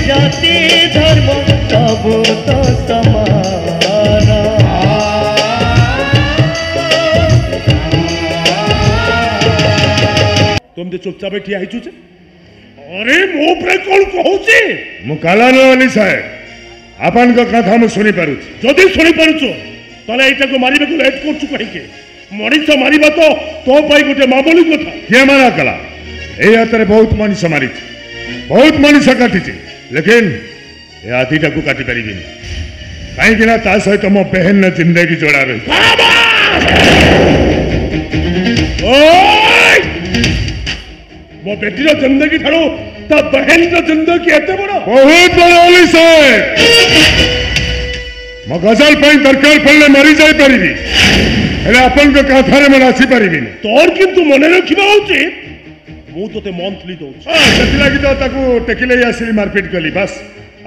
जाति धर्म सब तो समान। तुम तो चुपचाप ठिया है छे। अरे मो पे कौन कहूची मु कालान वाली साहेब आपन को कथा मु सुनी पारु जदी सुनी पारुछो तले एटा को मारिबे को लेट करछु कहि के मनीष मारिबा तो पाई गोटे मामूली कथा के मारा कला ए यात्रे बहुत मनीष मारी बहुत मनीष काटी लेकिन ए हाथीटा को काटी पारिबिन कहीं कि ना ता सहित मो बहन न जिंदगी जोड़ा रही। मो बेटी रो जिंदगी ठारो ता बहन रो जिंदगी एते बड़ बहुत बड़ ओली से मो गजल पई दरकार पड़ले मरी जाई परिबी हेले अपन को कथारे मन आसी परिबी तोर किंतु मने रखिबा उचित मु तोते मंथली दउ सेति लागि तो ताकू टेकिले आसी मारपीट कली बस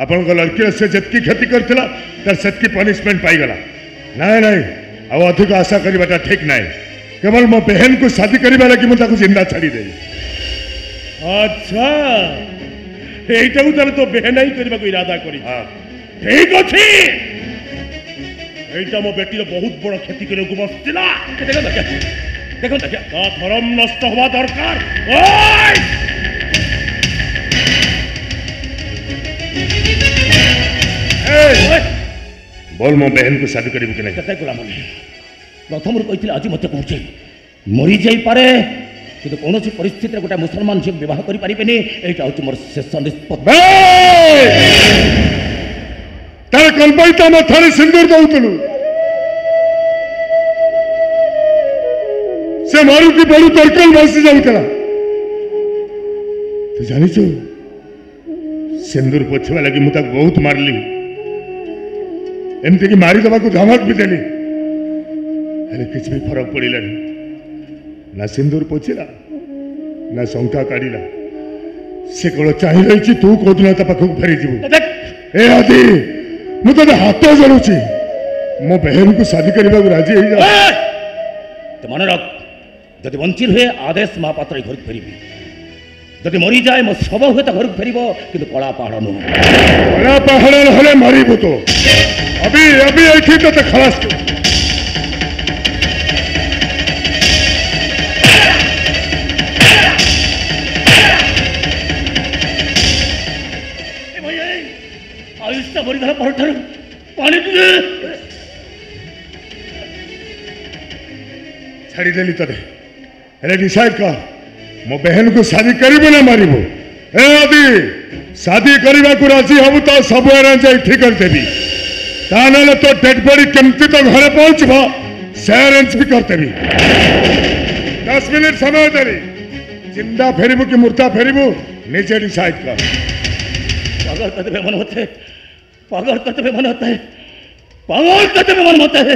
अपन को लड़की से जतकी क्षति करथिला तर सेतकी पनिशमेंट पाई गला नहीं नहीं अब अधिक आशा करिबाटा ठीक नहीं केवल मो बहन को शादी करिबा लागि मु ताकू जिंदा छाड़ी देई। अच्छा एटा उतार तो बहन ही करबा को इरादा करी ठीक अछि एटा मो बेटी रो बहुत बड़ क्षति करे को बसतिला देखो ता धर्म नष्ट होवा दरकार ओय बोल मो बहन को शादी करिबो कि नहीं कते गुलाम प्रथम कहिथिला आज मते पहुंचे मरी जाई पारे किंतु कौन परिस्थिति गोटे मुसलमान झील विवाह करें यहाँ हूँ मोर शेष निष्पत्ति तार कल्पना मथारे सिंदूर दउतलु से मारू की बड़ू तरकल भासी जाऊला तू जानी सिंदूर पोछवा लगी मुझे बहुत मारली एमती कि मारी दबा को धमक भी देली किसी भी फरक पड़ानी ना सिंदूर पोछिला ना शंका काढ़ला से केवल चाह रही तू कौदिन पाखक फेरी जीव ए आदि मुझे हाथ जोड़ुची मो बहन को शादी करने को राजी हो जा तो मन रख जदि बंची हुए आदेश महापात्र घर फेरी जदि मरी जाए मो शव हुए तो घर फेर कि कला पहाड़ नुह कला पहाड़ ना मरबू तो अभी अभी ये तो खलास आयुष्य मरीगला पर पानी छाड़देली तेरे हेले डिसाइड कर मो बहन को शादी करिबो ना मारिबो ए आदि शादी करने को राजी हबु तो सब अरेंज ठीक कर देबी ताने तो डेड बॉडी केमती तो घरे पहुंचबो से अरेंज भी कर देबी 10 मिनट समय देरी जिंदा फेरिबो कि मुर्दा फेरिबो निजे डिसाइड कर पागल करते मन होते पागल करते मन होता है पागल करते मन होता है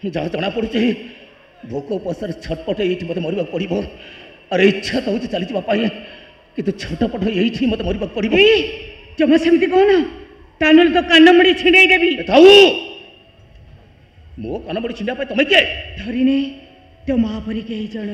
जहाँ जना पड़ी भोक उपसर छटपट ये मत मरवा पड़ो अरे इच्छा तो होती चली जावाई कि छटपट ये मत मरवा पड़ो जमा सेमती कौन तान तो कानमड़ी छिड़े देवी मो कानमड़ी छिंडा तुम किए धरीने तो महापरी के जन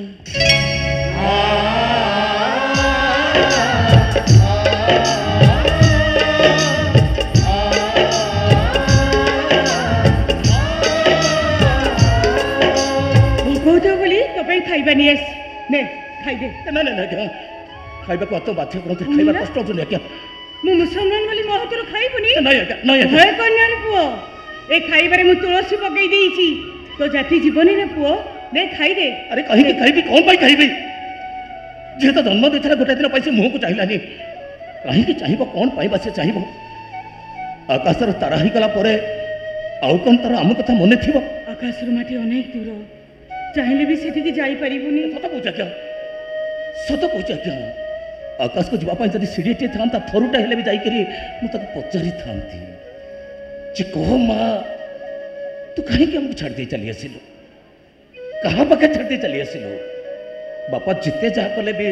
खाइबा नहीं ने खाई दे ना ना ना खाइबा को तो बाध्य करते खाइबा कष्ट हो ने क्या मु मुसलमान वाली महतर खाइबनी नहीं नहीं भय करनार पुओ ए खाइबारे मु तुलसी पकई देईची तो जाति जीवनी ने पुओ ने खाई दे अरे कहि के खाइबी कोन पाई खाइबी जे तो जन्म देथरा गोटे दिन पैसे मुह को चाहिलानी कहि के चाहिबो कोन पाइबा से चाहिबो आकाशर तारा ही गला परे आउ कोन तारा हम कथा मने थिबो आकाशर माटी अनेक दूर चाहे भी से जाई परिबुनी सत पूछा क्या आकाश को जीवाई जब सीढ़ीटे था थरुटा हेले भी जाकि मुझे पचारि था कह माँ तू कहीं हमको छाड़ दे चली आसिलु कहाँ पाखे छाड़ दे चली आसिलु बापा जिते जहाँ कले भी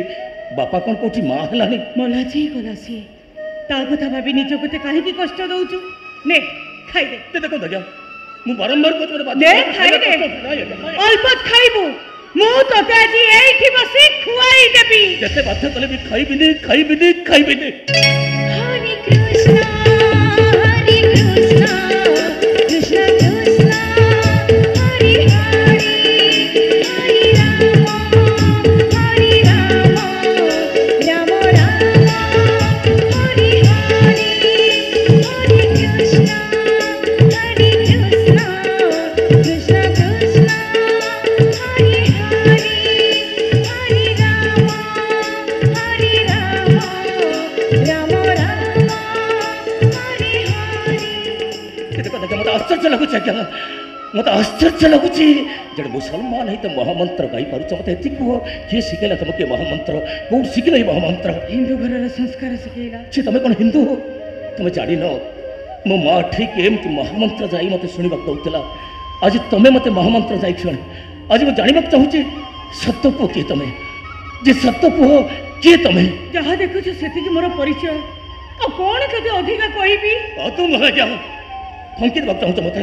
बापा कौन कौटी माँ है मला जी गला सी ता कथा भाभी निज को कहीं कष्ट दौचु ने खाई दे देखो देखा मु बारंबार को दे खाई दे अल्प खाइबु मु तोते आज एठी बसी खुआई देबी जते बात कले भी खाइबिनी हरि आश्चर्य लगुच आज्ञा मत आश्चर्य लगुच जड़े मुसलमान है तो महामंत्र गाई पार मत ये कह किए शिखेला तुमके महामंत्र कौन शिखिल महामंत्र हिंदू घर संस्कार शिखेला छि तुम कौन हिंदू तुम जान मो माँ ठीक एमती महामंत्र जाई मत शुणा दौला आज तुम मत महामंत्र जाई शुण आज मुझे जानवा चाहूँ सत्य पुह किए तुम जे सत्य पुह किए तुम जहाँ देखुच से मोर परिचय कौन कदे अधिका कहबी तुम क्या फंकी देवा चाहूँ मत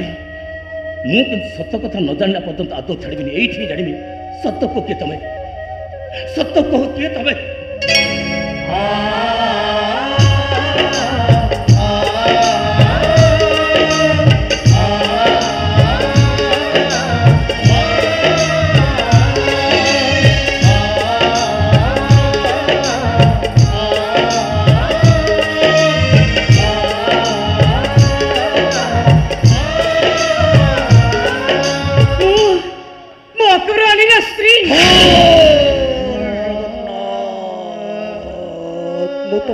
मुझे सत्य कथा न जानला पर्यंत आदौ छाड़बी ये जानवी सत्य पुह किए तुम सत्य पुह किए तुम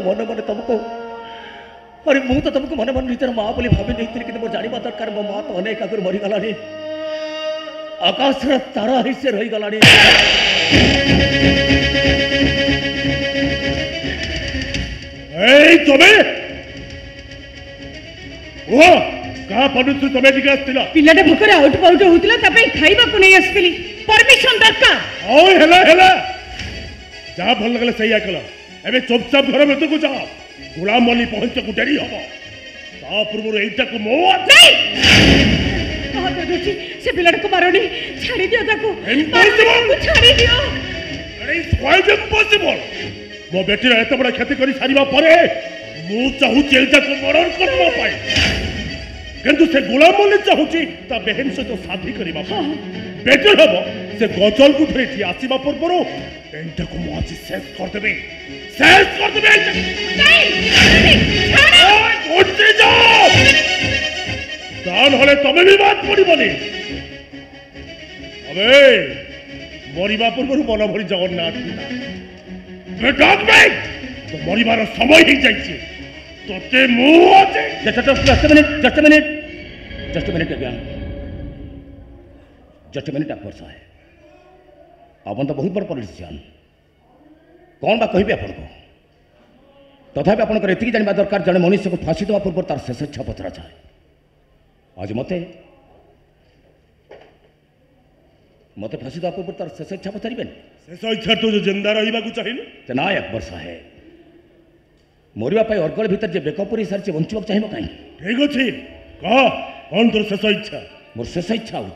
मन मन तुमको अरे मु तो तुमको मन मन निजर माँ बोली भावी नहीं कि मोर जानवा दरकार मो माँ तो अनेक आगुरी मरीगला आकाश तारा ही से रहीगला तुम्हें कहा पनुसु तुम्हें टिके आसथिल पिलाटे भूखरे आउट पाउट होतिला तपे खाइबा को नहीं आसथिली परमिशन दरकार ओ हेला जा भल लगले सही आकल एबे चुपचाप घर भीतर को जा गुलाम अली पहुंच को डेरी हबो ता पूर्व एटा को मो नहीं से पिलाटे को मारोनी छाड़ी दियो ताको इम्पॉसिबल छाड़ी दियो अरे इट्स क्वाइट इम्पॉसिबल मो बेटी रे एत बड़ा क्षति करी सारीबा परे मु चाहू एटा को मर्डर करबा पाई किंतु से गुलाम अली चाहूची ता बहन से तो शादी करिबा बेटर हबो से गजल को धरिथि आसीबा पूर्व एटा को मो आज शेष कर देबे नहीं छाड़ो उठते जाओ दान हले तमे भी बात पड़ी बनी अबे मरिबा पूर्व मन भरी जगन्नाथ बेटाक में तो मरिबार समय ही जाइए तोते मुंह आते just a minute again just a minute आप वर्षा है अपन तो बहुत बड़ पॉलिटिशियन कौन बा कहिबे आपन को तथापि आपन एति जानवा दरकार जड़े मनुष्य को फांसी देवा पूर्व तार शेष इच्छा पचरा जाए आज मते मते फांसी देवा पूर्व तार शेष इच्छा पचारे शेष इच्छा तो जिंदा रहा चाहिए ना एक वर्ष है मरवाई अर्गल भितर जे बेकपुरी सारी बंचा चाहिए कहीं ठीक अच्छे कह कौन तोर शेष इच्छा मोर शेष इच्छा हो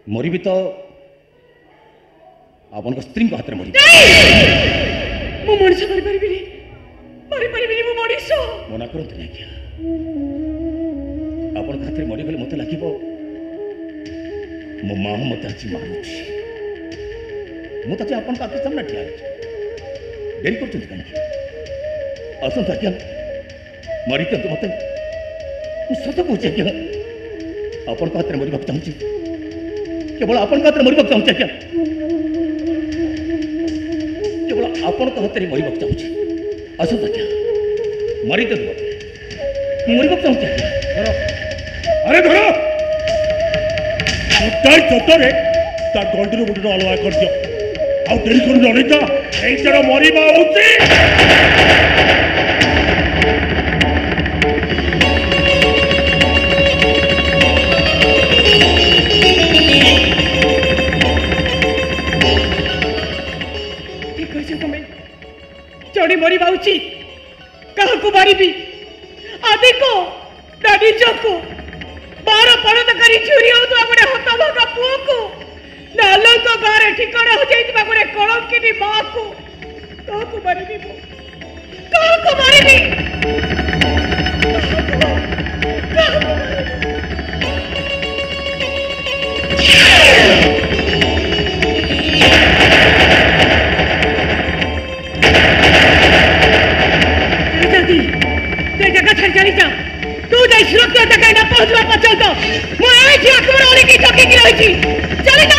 मरबी तो आपन स्त्री हाथ में मरी मु मनुष्य मरि परिबिनी मु मनुष्य मना करते नहीं क्या आपन हाथ में मरीगले मत लगे मो माँ मत आज मारूची मुझे आपन आगे सामने ठिया डेरी कर कहीं आसत आज्ञा मरी दिखाते मत सत कहे आज्ञा आपन हाथ में मरवा चाहूँ केवल आपन हाथ में मरवा चाहूँ आज्ञा केवल आपन हाथ में मरवा चाहूँ आसत आज्ञा मरी दिखाते मरवा चाहूँ अरे धर चतरे ता गंडू गोटे अलगा कर दियो आउ डेरी कर जनिता एइटर मरिबा उचित चढ़ी मरवा उचित क्या मारी आदि को निज को बार पड़तकारी चोरी होता गोटे हतभागा पुओ को नालक गाँव ठिकाना हो जाता गोटे कलंकिनी माँ को मारी जगह छाड़ चली जा तू जाई सुरक्षित जगह ना पहुंचवा पछल तो मो एठी अकबर वाली की चौकी की रही थी चली जा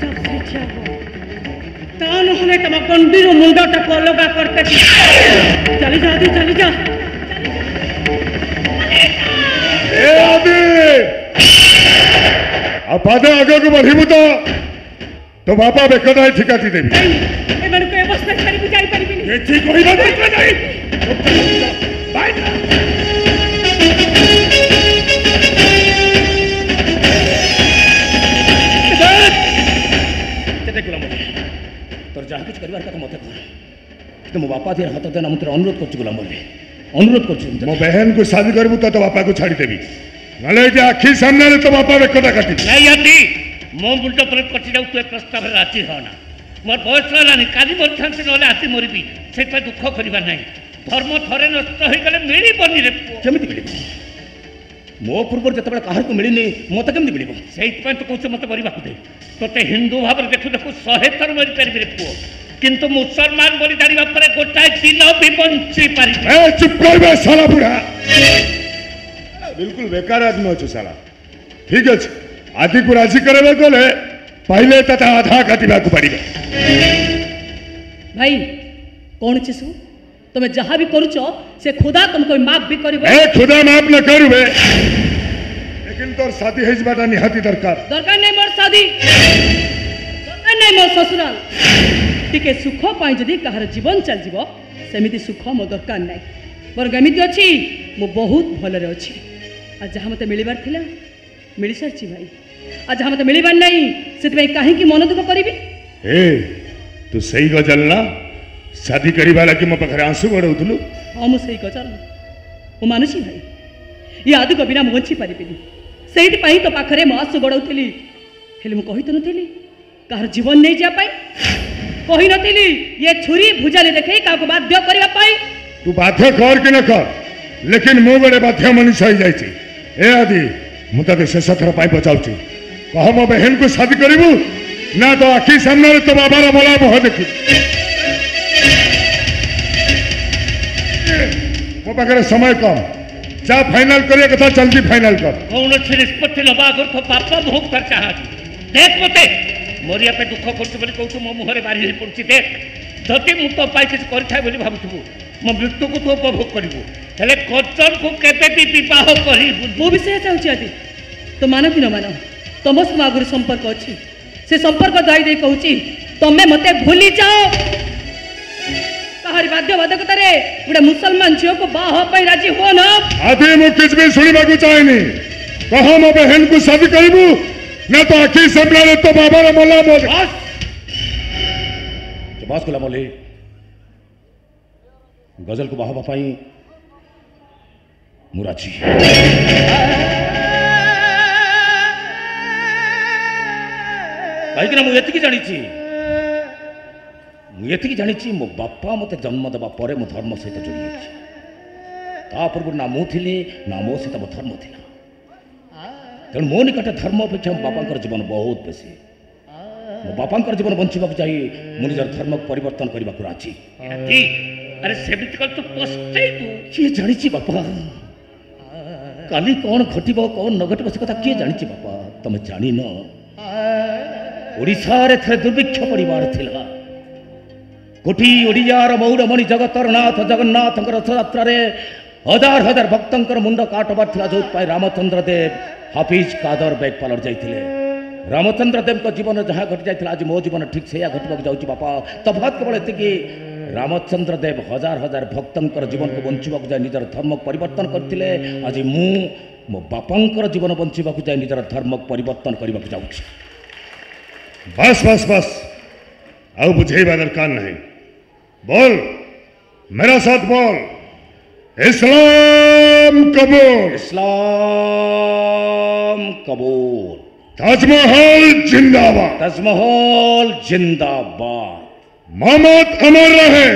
जब से क्या हो तान नहीं तुम कंडी मुंडा अलग करते चली जा आदि चली जा पादे आगे को बढ़िबू तो बापा बेकदा ठिकाती देवी एमनको अवस्था छाड़ी भी जाई परिबिनी एठी कहिबा देखला नहीं बाय तेते गुलाम तोर जहाँ कुछ करिवार का मत कर तो मो बापा दे हाथ देना मुझे अनुरोध कर गुलाम बोले अनुरोध कर मो बहन को शादी करबू तो बापा को छाड़ी देवी नले जे आखी सामने तो बापा बेकदा काटी नहीं आती मो मुंड पर कटि जाऊ तू प्रस्ताव राजी होना मोर बयस लानी काली मोर थांसे नले आती मरबी सेटा दुख करिबा नहीं धर्म थरे नष्ट होई गले मिली बनी रे केमिति मिलिबो मो पूर्व जतबे काहर को मिलिनी मत केमिति मिलिबो सेइत पे तो कहछ मत मरिबा दे तोते हिंदू भाव देखु देखु 100 थर मरि परबी रे पुओ किंतु मुसलमान बोली जानिबा परे गोटाय दिन भी बंची पारि ए चुप कर बे साला बुढ़ा बिल्कुल बेकार आदमी हो साला ठीक अच्छे आदि को राजी करे गले पहले तथा आधा काटिबा को पड़िबे भाई कौन चीज तुम जहाँ भी करुच से खुदा तुमको माफ भी करिबो ए खुदा माफ न करबे लेकिन तोर शादी हेज बाटा निहाती दरकार नहीं मोर शादी दरकार नहीं मोर ससुराल टिके सुख पाई जदी कहार जीवन चल जीवो सेमिति सुख मो दरकार नहीं मोर गमिति अछि मो बहुत भलरे अछि आ जहाँ मते मिलिबार थिला मिली सारछि भाई आ जहाँ मते मिलिबार नहीं सेति काहे कि मन दुख करिबी ए तू सही गजल ना शादी करिबा लागि मो पखरे आंसू गडौथलु हां मो सही गजल मो मानुछि भाई ये आदि को बिना मोंची पारिबिनी सेति पई तो पाखरे मो आंसू गडौथली हेले मो कहि त नथिली कार जीवन नै जा पाई कहि नथिली ये छुरी भुजाले देखै काको बाध्य करिबा पाई तू बाध्य कर कि न कर लेकिन मो बड़े बाध्य मनुष्य होई जाई छी ए आदि मु तके शेष थर पाई बचाउछी कह मो बहन को शादी करिबू ना तो आखी सामने तो बाबार बोला मोह देखी मो पाखरे समय कम जा फाइनल करिया कथा जल्दी फाइनल कर कौन से निष्पत्ति लबा अगर तो पापा भोग कर चाहा देख मते मोरिया पे दुख करछ बोली कहू मो मुहरे बारी हे पड़छि देख जति मु तो पाई किछ करथाय बोली भाबुथबु मो मृत्यु को तो उपभोग करिवु हेले कचन को केते भी विवाह करिवु मो विषय चाहूछि आदि तो मानो कि न मानो तम सम आगुरी संपर्क अछि से संपर्क दाई दे कहूछि तमे मते भूली जाओ कहारी बाध्यबाधकता रे गुडे मुसलमान झियो को बाह पई राजी हो ना आदि मु किछ भी सुनिबा को चाहेनी कह मो बहन को शादी करिबू ना तो आखी सामने तो बाबार मोला मोद बस गुलाम अली गजल को बाहबा पाई मुराची कहीं मुझे जानी मो बापा मत जन्म देवा पर मो धर्म सहित जोड़ी पूर्व ना मुझे ना मो सहित मो धर्म थी तेणु मो निकट धर्म अपेक्षा मो बापा जीवन बहुत बेसी मो बापा जीवन बंचा चाहिए मु निजर धर्म परिवर्तन करने को राजी अरे सेमिति कर तो पछतै तू किए जानिछि बापा काली कौन घटिबो कौन न घटिबो से कथा किए जानिछि बापा तमे जानि न ओडिसा रे थरे दुर्भिक्ष परिवार थिला कोटी ओडियार मौड़मणि जगतर नाथ जगन्नाथ रथयात्रा रे हजार हजार भक्तंकर मुंड काटबार थिला जो पाई रामचंद्र देव हाफिज कादर बैग पालर जाइथिले रामचंद्र देव को जीवन जहाँ घटी जाइथिला आज मो जीवन ठीक से घटबाक जाउछि बापा तफात केवल एतिकी रामचंद्र देव हजार हजार भक्तंकर जीवन को बंचाक जाए निजर धर्म परिवर्तन करथिले आज मु मो बापांकर जीवन बंचाक जाए निजर धर्म परिवर्तन करने जाउछि बस बस बस आउ बुझेबा दरकार नहीं बोल मेरा साथ बोल इस्लाम कबूल इस्लाम कबूल ताजमहल जिंदाबाद ताजमहल जिंदाबाद मोहम्मद अमर रहे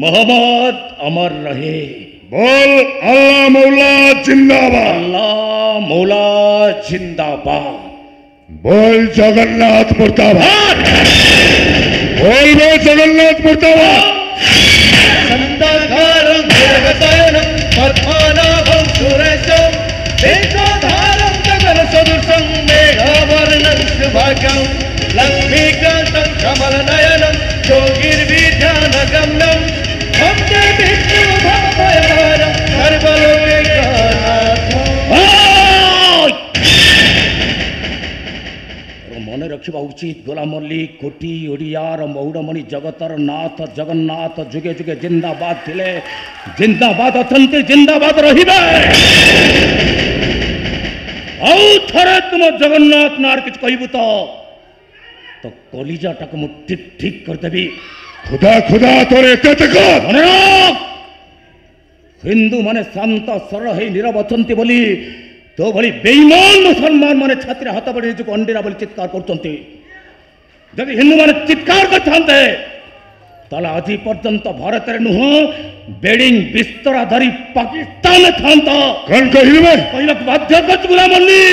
मोहम्मद अमर रहे बोल अल्लाह मौला जिंदाबाद अल्लाह मौला जिंदाबाद बोल जगन्नाथ मुर्दाबाद बोल बे जगन्नाथ मुर्दाबाद संदकारं जगतयनं पद्मनाभं सुरेशं वेदाधारं जगत्सदृशं मेघवर्णं शुभाङ्गं लक्ष्मीकान्तं कमलनयनं रखा उचित। गोलाम मल्लिक कोटी ओडियार मौड़मणि जगतर नाथ जगन्नाथ जुगे जुगे जिंदाबाद थिले, जिंदाबाद अछंती, जिंदाबाद रहिबे। आउ थरे तुम जगन्नाथ नार किछ कहबू तो कलिजा टाक मु ठीक ठीक कर देबी। खुदा खुदा तोरे एते तक हिंदू माने शांत सरल हे नीरव अछंती बोली तो भली बेईमान मुसलमान माने छाती हाथ बड़ी निजक अंडीरा बोली चित्कार करछंती। जदि हिंदू माने चित्कार करछंते ताला आज पर्यंत भारत रे नुह बेडिंग बिस्तरा धरी पाकिस्तान थांता। कौन कहले पहिला बाध्य कर गुलाम अली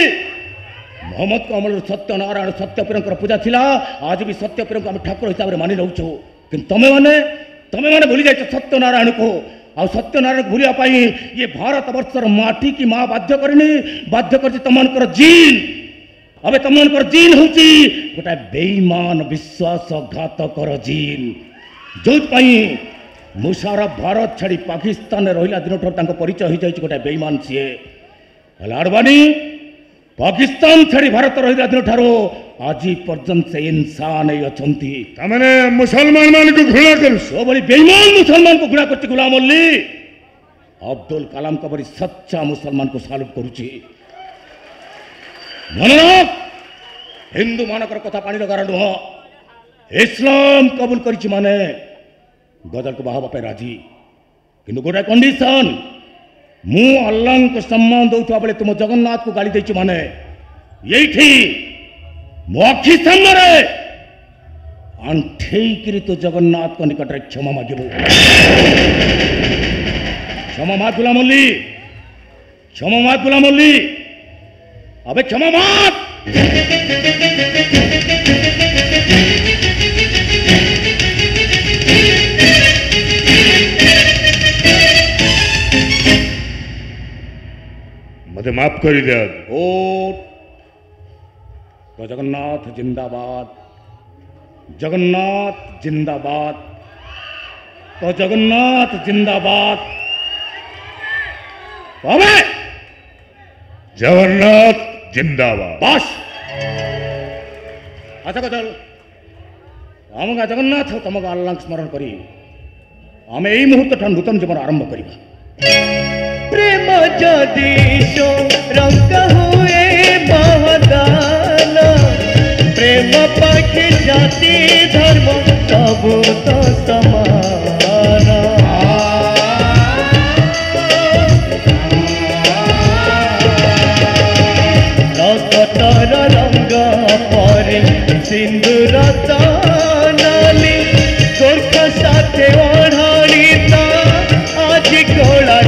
मोहम्मद को अमल सत्यनारायण सत्यप्रियंकर पूजा थिला। आज भी सत्यप्रियंक हम ठाकुर हिसाब रे मानि रहउछो, किंतु तमे माने भूली जाइछ सत्यनारायण को। आ सत्यनारायण भूलिया पाई ये भारत वर्षर माटी की माँ बाध्य करनी, बाध्य कर तमनकर जीन। अबे तमनकर जीन होची गोटा बेईमान विश्वासघातकर जीन। जोत पाई मुशारफ भारत छाड़ी पाकिस्तान रहिला दिन ठर परिचय हो जाए गोटा बेईमान सीए। लाडवानी पाकिस्तान छाड़ी भारत रहिला दिन ठारो आज पर्यंत से इंसान ही अछंती। तमने मुसलमान मान को घृणा कर सो बड़ी बेईमान मुसलमान को घृणा करती गुलाम अली। अब्दुल कलाम का बड़ी सच्चा मुसलमान को सालुट करुची। हिंदू मानकर कथा पानी लगार नुह इस्लाम कबूल करिछि माने गदल को बाहबा पे राजी, किंतु गोटे कंडीशन मु अल्लाह को सम्मान दौथुआ बेले तुम जगन्नाथ को गाली देछि माने यही मो अखि सामने अंठेई तो जगन्नाथ को निकट क्षमा मागिबो। क्षमा माग गुलाम अली, क्षमा माग गुलाम अली, अबे क्षमा माग। मते माफ करी दे। ओ तो जगन्नाथ जिंदाबाद, जगन्नाथ जिंदाबाद, तो जगन्नाथ जिंदाबाद। अबे जगन्नाथ जिंदाबाद। बस अच्छा कचल आमगा जगन्नाथ तमगा अल्लाह स्मरण करी आम यही मुहूर्त ठान नूतन जीवन आरंभ करिबा। प्रेम जदि रंग हुए महदान, प्रेम पाखे जाति धर्म सबु तो समान। रक्तर रंग परे सिंदूर नाली गोरखा साथे ओढ़ाणीता आज कोला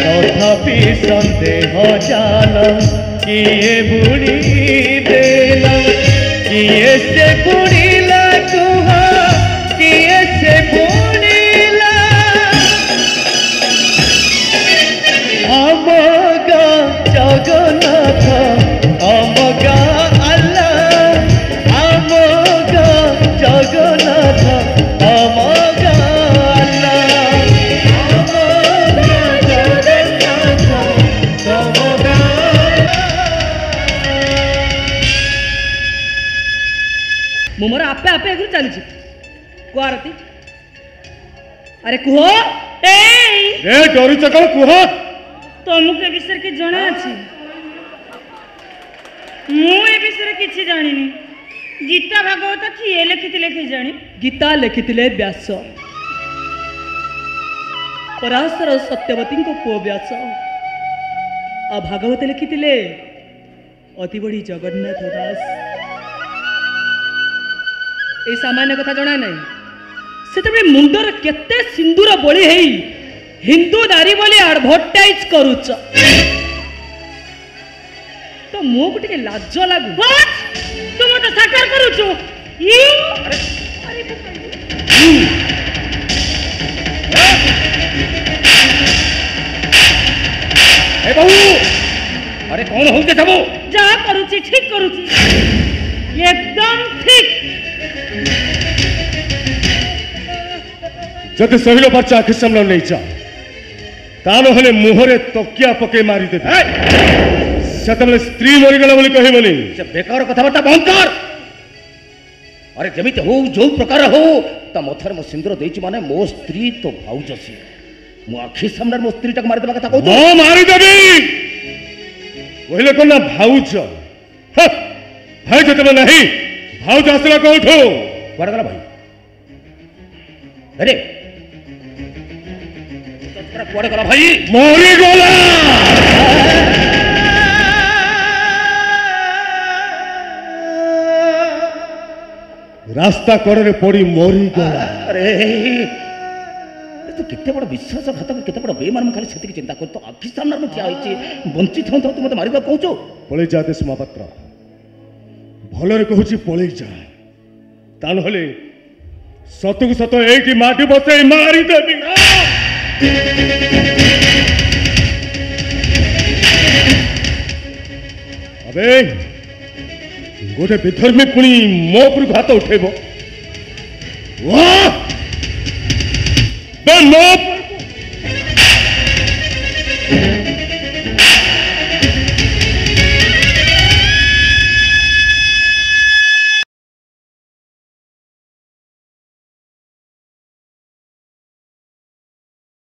तथापि संदेह जाल किए बुड़ी देला, किए से बुड़ीला कुह, किए से बुड़ीला अमगा जगन्नाथ, अमगा अल्लाह, अमगा जगन्नाथ, अमगा मोर आपे आपे एगु चली कुआरती। अरे कुह ए डरू चकल कुह तुमको ए विषय की जଣା अछि? मु ए विषय किछि जानिनी। गीता भागवत किए लिखिथिले कि जानी? गीता लिखिथिले व्यास, पराशर सत्यवती को पुओ व्यास। आ भागवत लिखिथिले अति बड़ी जगन्नाथ दास। ए सामान्य कथा जଣା नहीं। से मुंडर केते सिंदूर बोली है हिंदू नारी बोली एडवर्टाइज करूच तो मो को टिके लाज लागू। तुम तो साकार करूच बहु। अरे कौन हो सब जा करूची ठीक करूची एकदम ठीक। जदि सहिल बच्चा आखि सामने नहीं चा तालो हले मुहरे तकिया पके मारी दे। सेतबले स्त्री मरीगला बोली कहबनी से बेकार कथाबार्ता बंद कर अरे जमित हो जो प्रकार हो ता मथर मो सिंदूर देछि माने मो स्त्री तो भाउज सी मो आखि सामने मो स्त्री तक मारि देबा कथा कहू मो मारि देबी कहले कोन ना भाउज भाई जतबे नहीं भाउज आसला कोठो कुआडे गला भाई अरे कुआडे गला भाई मरी गला रास्ता कड़े पड़ी मरी गला अरे तू केते बड़ विश्वासघातक केते बड़ बेईमान खाली सेति चिंता कर तो आखि सामने में ठिया होइछि वंचित हो तू मते मारिबा कहूचो पळै जा देश महापात्र भलरे कहूची पळै जा ता नहले सतु सत एकी माटी बसे मारी देबी अबे गोटे विधर्मी पुणी मो पर हाथ उठेब मो